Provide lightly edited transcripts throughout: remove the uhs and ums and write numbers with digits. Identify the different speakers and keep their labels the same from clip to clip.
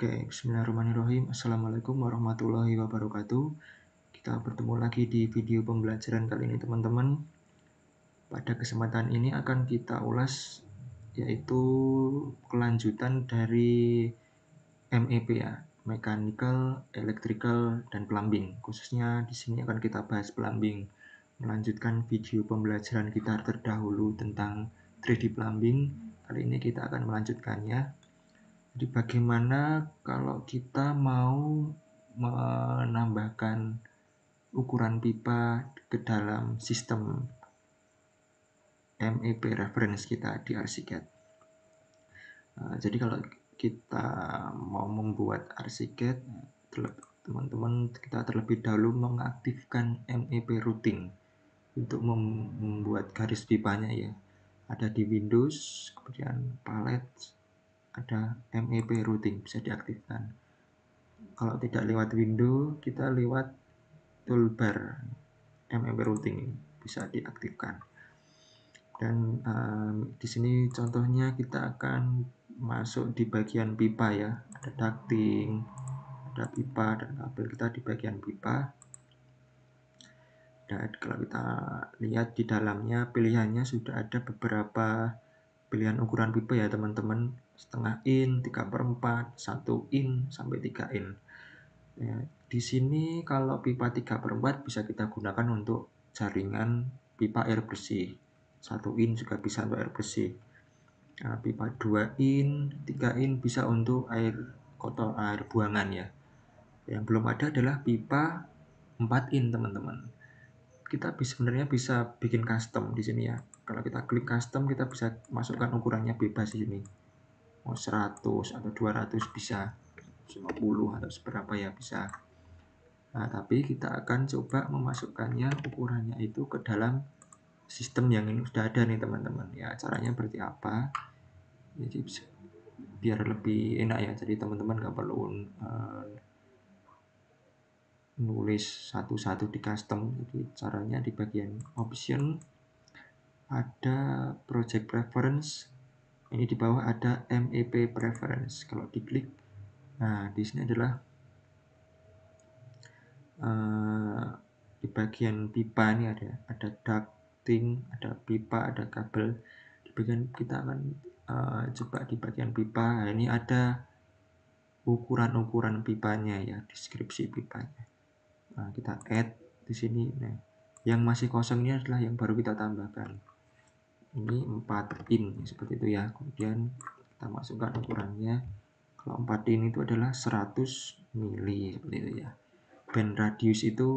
Speaker 1: Oke, bismillahirrahmanirrahim. Assalamualaikum warahmatullahi wabarakatuh. Kita bertemu lagi di video pembelajaran kali ini, teman-teman. Pada kesempatan ini akan kita ulas yaitu kelanjutan dari MEP ya, Mechanical, Electrical, dan Plumbing. Khususnya di sini akan kita bahas plumbing. Melanjutkan video pembelajaran kita terdahulu tentang 3D plumbing. Kali ini kita akan melanjutkannya. Jadi bagaimana kalau kita mau menambahkan ukuran pipa ke dalam sistem MEP reference kita di ArchiCAD. Jadi kalau kita mau membuat ArchiCAD, teman-teman kita terlebih dahulu mengaktifkan MEP routing untuk membuat garis pipanya ya. Ada di Windows, kemudian palette, ada MEP routing bisa diaktifkan. Kalau tidak lewat window, kita lewat toolbar MEP routing bisa diaktifkan. Dan di sini contohnya kita akan masuk di bagian pipa ya, ada ducting, ada pipa dan kabel kita di bagian pipa. Dan kalau kita lihat di dalamnya pilihannya sudah ada beberapa pilihan ukuran pipa ya teman-teman, setengah in, 3/4, 1 in sampai 3 in. Ya, di sini kalau pipa 3/4 bisa kita gunakan untuk jaringan pipa air bersih. 1 in juga bisa untuk air bersih. Nah, pipa 2 in, 3 in bisa untuk air kotor, air buangan ya. Yang belum ada adalah pipa 4 in teman-teman. Kita sebenarnya bisa bikin custom di sini ya. Kalau kita klik custom, kita bisa masukkan ukurannya bebas di sini. Mau 100 atau 200 bisa, 50 atau seberapa ya bisa. Nah, tapi kita akan coba memasukkannya ukurannya itu ke dalam sistem yang ini sudah ada nih teman-teman. Ya, caranya seperti apa? Jadi biar lebih enak ya. Jadi teman-teman nggak perlu nulis satu-satu di custom. Jadi caranya di bagian option ada project preference. Ini di bawah ada MEP preference. Kalau diklik, nah di sini adalah di bagian pipa ini ada ducting, ada pipa, ada kabel. Di bagian kita akan coba di bagian pipa. Nah, ini ada ukuran-ukuran pipanya ya, deskripsi pipanya. Nah, kita add di sini. Nah, yang masih kosong ini adalah yang baru kita tambahkan. Ini 4 in seperti itu ya. Kemudian kita masukkan ukurannya. Kalau 4 in itu adalah 100 mili seperti itu ya. Band radius itu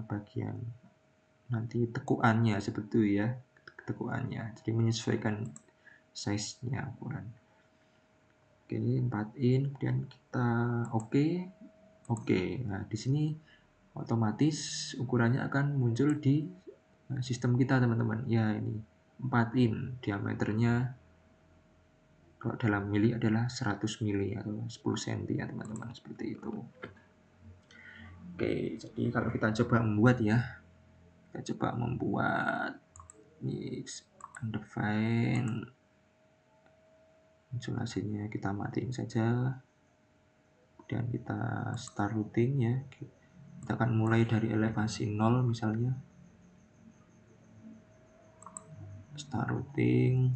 Speaker 1: bagian nanti tekuannya seperti itu ya, tekuannya. Jadi menyesuaikan size-nya ukuran. Oke, 4 in, kemudian kita oke. Nah, di sini otomatis ukurannya akan muncul di sistem kita teman-teman. Ya, ini 4 in, diameternya kalau dalam mili adalah 100 mili atau 10 cm ya teman-teman, seperti itu. Oke, jadi kalau kita coba membuat ya, kita coba membuat mix undefined, insulasinya kita matiin saja, kemudian kita start routing ya. Kita akan mulai dari elevasi 0 misalnya, start routing.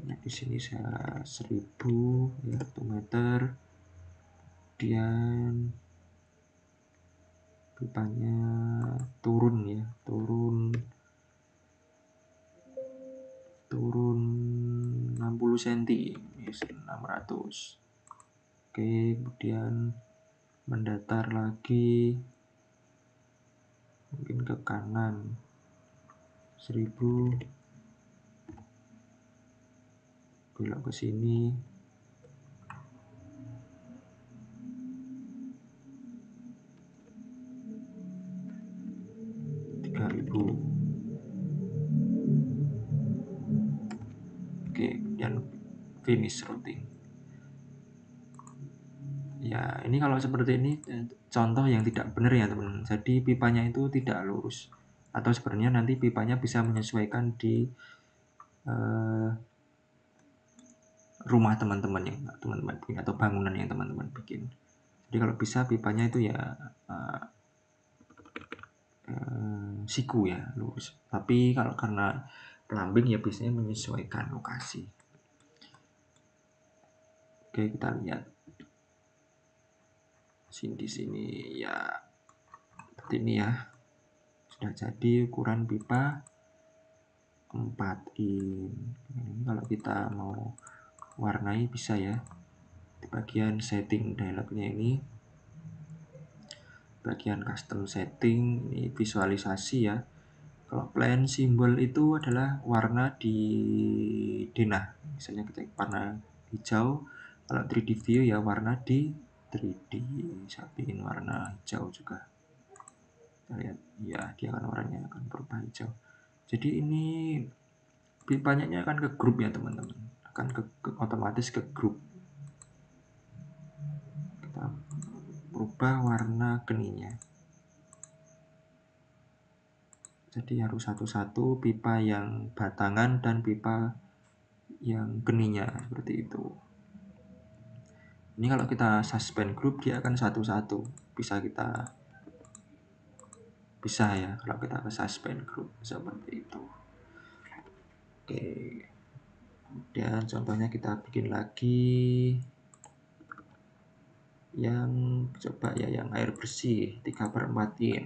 Speaker 1: Di sini saya 1000 ya, 1 meter. Kemudian pipanya turun ya, turun 60 cm, 600. Oke, kemudian mendatar lagi mungkin ke kanan 1000, belok ke sini 3000. Oke, kemudian finish routing. Ya, ini kalau seperti ini contoh yang tidak benar ya teman-teman. Jadi pipanya itu tidak lurus. Atau sebenarnya nanti pipanya bisa menyesuaikan di rumah teman-teman yang teman-teman bikin atau bangunan yang teman-teman bikin. Jadi kalau bisa pipanya itu ya siku ya, lurus. Tapi kalau karena plumbing ya biasanya menyesuaikan lokasi. Oke, kita lihat di sini ya seperti ini ya. Sudah jadi ukuran pipa 4 in. Ini kalau kita mau warnai bisa ya. Di bagian setting dialognya ini, bagian custom setting, ini visualisasi ya. Kalau plan simbol itu adalah warna di denah, misalnya kita warna hijau. Kalau 3D view ya warna di 3D. Saya bikin warna hijau juga. Kita lihat ya, dia akan warnanya akan berubah hijau. Jadi ini pipanya akan ke grup ya teman-teman, akan otomatis ke grup. Kita berubah warna keningnya. Jadi harus satu-satu pipa yang batangan dan pipa yang keningnya seperti itu. Ini kalau kita suspend group dia akan satu-satu, bisa ya kalau kita ke suspend group seperti itu. Oke, kemudian contohnya kita bikin lagi yang coba ya yang air bersih 3/4 in.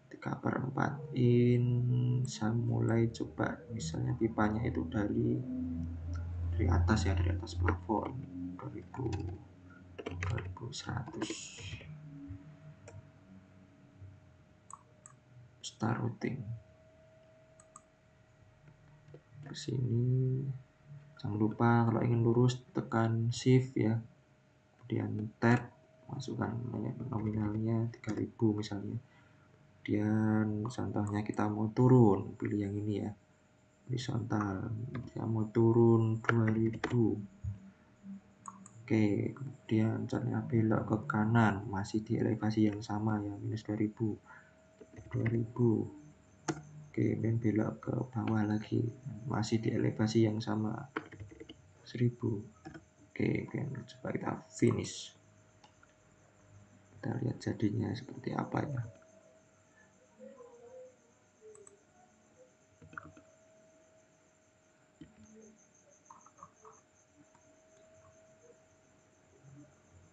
Speaker 1: 3/4 in. Saya mulai coba misalnya pipanya itu dari atas ya, dari atas plafon 2100. Start routing ke sini. Jangan lupa kalau ingin lurus tekan shift ya, kemudian tab, masukkan nominalnya 3000 misalnya. Kemudian contohnya kita mau turun, pilih yang ini ya, horizontal. Kita mau turun 2000. Oke, kemudian caranya belok ke kanan, masih di elevasi yang sama ya, minus 2000. Oke, dan belok ke bawah lagi, masih di elevasi yang sama, 1000. Oke, coba kita finish. Kita lihat jadinya seperti apa ya.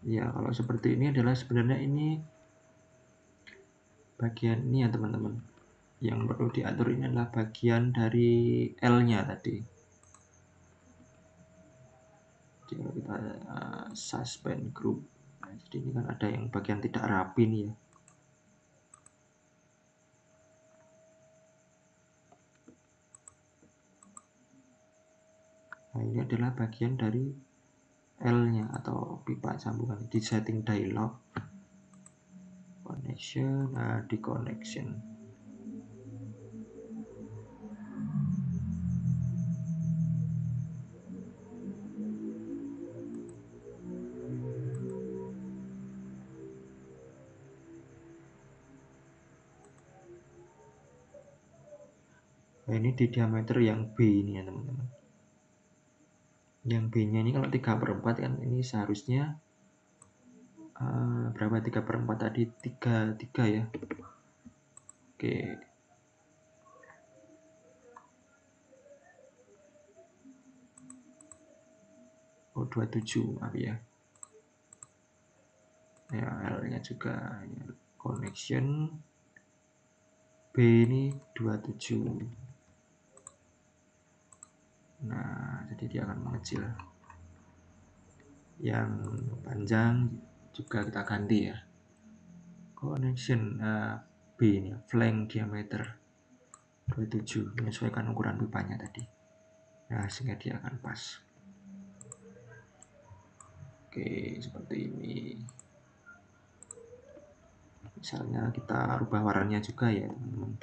Speaker 1: Ya, kalau seperti ini adalah sebenarnya ini bagian ini ya teman-teman. Yang perlu diatur ini adalah bagian dari L-nya tadi. Jadi kalau kita suspend group, nah, jadi ini kan ada yang bagian tidak rapi nih ya. Nah, ini adalah bagian dari L-nya atau pipa sambungan. Di setting dialog connection, nah di connection. Nah, ini di diameter yang B ini ya teman-teman. Yang B-nya ini kalau 3/4 kan ini seharusnya berapa 3/4 tadi? 3 ya. Oke. Oh, 27 maaf ya. Ya, L-nya juga ya, connection B ini 27. Nah, jadi dia akan mengecil. Yang panjang juga kita ganti ya. Connection B ini flank diameter 27, menyesuaikan ukuran pipanya tadi. Nah, sehingga dia akan pas. Oke, seperti ini. Misalnya kita rubah warnanya juga ya teman-teman.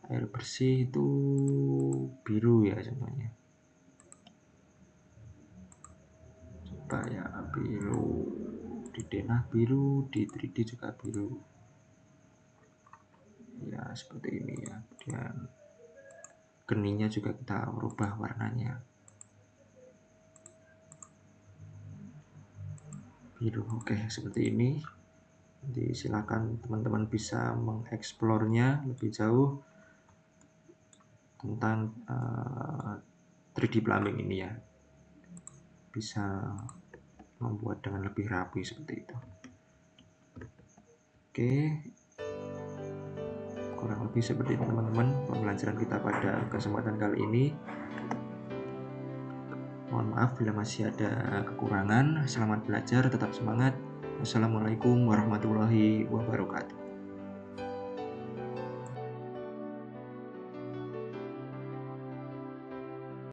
Speaker 1: Air bersih itu biru ya contohnya. Coba ya biru, di denah biru, di 3D juga biru. Ya seperti ini ya. Dan keningnya juga kita rubah warnanya. Itu oke, seperti ini. Nanti silakan teman-teman bisa mengeksplornya lebih jauh tentang 3D plumbing ini ya. Bisa membuat dengan lebih rapi seperti itu. Oke, kurang lebih seperti itu teman-teman pembelajaran kita pada kesempatan kali ini. Mohon maaf bila masih ada kekurangan. Selamat belajar, tetap semangat. Wassalamualaikum warahmatullahi wabarakatuh.